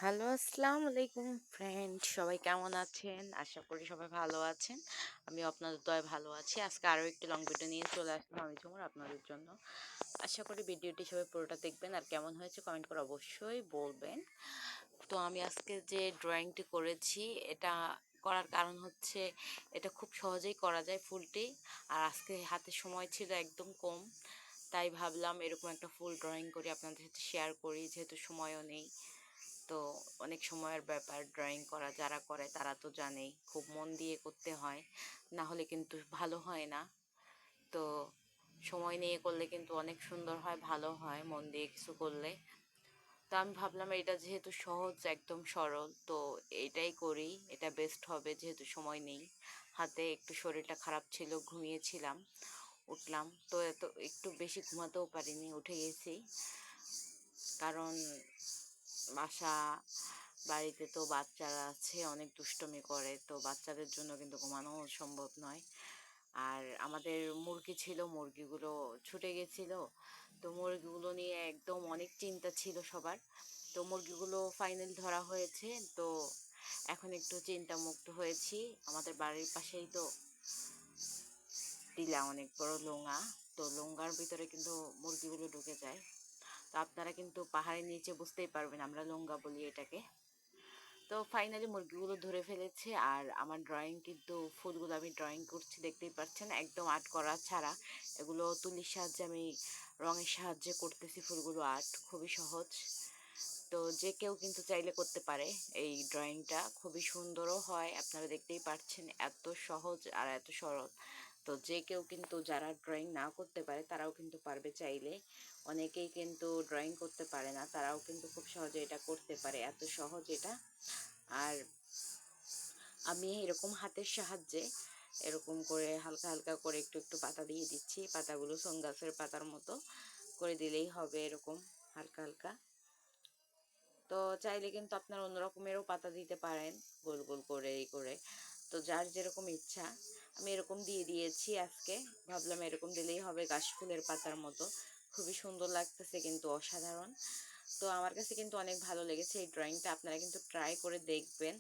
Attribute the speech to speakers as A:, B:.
A: Hello, আসসালামু আলাইকুম friend. সবাই কেমন আছেন? আশা করি সবাই ভালো আছেন। আমিও আপনাদের দয়ায় ভালো আছি। আজকে আরো একটি লং ভিডিও নিয়ে চলে আসলাম আমি ঝুমুর আপনাদের জন্য। আশা করি ভিডিওটি সবাই পুরোটা দেখবেন আর কেমন হয়েছে কমেন্ট করে অবশ্যই বলবেন। তো আমি আজকে যে ড্রয়িংটি করেছি এটা করার কারণ হচ্ছে এটা খুব সহজেই করা যায় ফুলটি। আর আজকে হাতে সময় ছিল একদম কম। তাই ভাবলাম এরকম একটা ফুল ড্রয়িং করি আপনাদের সাথে শেয়ার করি যেহেতু সময়ও নেই। তো অনেক সময়ের ব্যাপার ড্রয়িং করা যারা করে তারা তো জানেই খুব মন দিয়ে করতে হয়, না হলে কিন্তু ভালো হয় না। তো সময় নিয়ে করলে কিন্তু অনেক সুন্দর হয়, ভালো হয় মন দিয়ে কিছু করলে। তো আমি ভাবলাম এটা যেহেতু সহজ একদম সরল, তো এটাই করি, এটা বেস্ট হবে যেহেতু সময় নেই হাতে। একটু শরীরটা খারাপ ছিল, ঘুমিয়েছিলাম, উঠলাম তো এত একটু বেশি ঘুমাতেও পারিনি, উঠে গেছি। কারণ বাসা বাড়িতে তো বাচ্চারা আছে, অনেক দুষ্টুমি করে, তো বাচ্চাদের জন্য কিন্তু ঘুমানো সম্ভব নয়। আর আমাদের মুরগি ছিল, মুরগিগুলো ছুটে গেছিল, তো মুরগিগুলো নিয়ে একদম অনেক চিন্তা ছিল সবার। তো মুরগিগুলো ফাইনাল ধরা হয়েছে, তো এখন একটু চিন্তা মুক্ত হয়েছি। আমাদের বাড়ির পাশেই তো টিলা, অনেক বড় লোঙা, তো লোঙ্গার ভিতরে কিন্তু মুরগিগুলো ঢুকে যায়। তো আপনারা কিন্তু পাহাড়ের নিচে বুঝতেই পারবেন, আমরা লোঙ্গা বলি এটাকে। তো ফাইনালি মুরগিগুলো ধরে ফেলেছে। আর আমার ড্রয়িং কিন্তু ফুলগুলো আমি ড্রয়িং করছি দেখতেই পাচ্ছেন, একদম আর্ট করা ছাড়া। এগুলো তুলির সাহায্যে আমি রঙের সাহায্যে করতেছি ফুলগুলো, আর্ট খুবই সহজ। তো যে কেউ কিন্তু চাইলে করতে পারে। এই ড্রয়িংটা খুবই সুন্দরও হয়, আপনারা দেখতেই পাচ্ছেন, এত সহজ আর এত সরল। তো যে কেউ কিন্তু যারা ড্রয়িং না করতে পারে তারাও কিন্তু পারবে চাইলে। অনেকেই কিন্তু ড্রয়িং করতে পারে না, তারাও কিন্তু খুব সহজে এটা করতে পারে, এত সহজ এটা। আর আমি এরকম হাতের সাহায্যে এরকম করে হালকা হালকা করে একটু একটু পাতা দিয়ে দিচ্ছি, পাতাগুলো সোম গাছের পাতার মতো করে দিলেই হবে, এরকম হালকা হালকা। তো চাইলে কিন্তু আপনারা অন্য রকমেরও পাতা দিতে পারেন, গোল গোল করে এই করে। তো যার যেরকম ইচ্ছা, আমি এরকম দিয়ে দিয়েছি আজকে। ভাবলাম এরকম দিলেই হবে গাছ ফুলের পাতার মতো। খুবই সুন্দর লাগতেছে কিন্তু, অসাধারণ। তো আমার কাছে কিন্তু অনেক ভালো লেগেছে এই ড্রয়িংটা, আপনারা কিন্তু ট্রাই করে দেখবেন।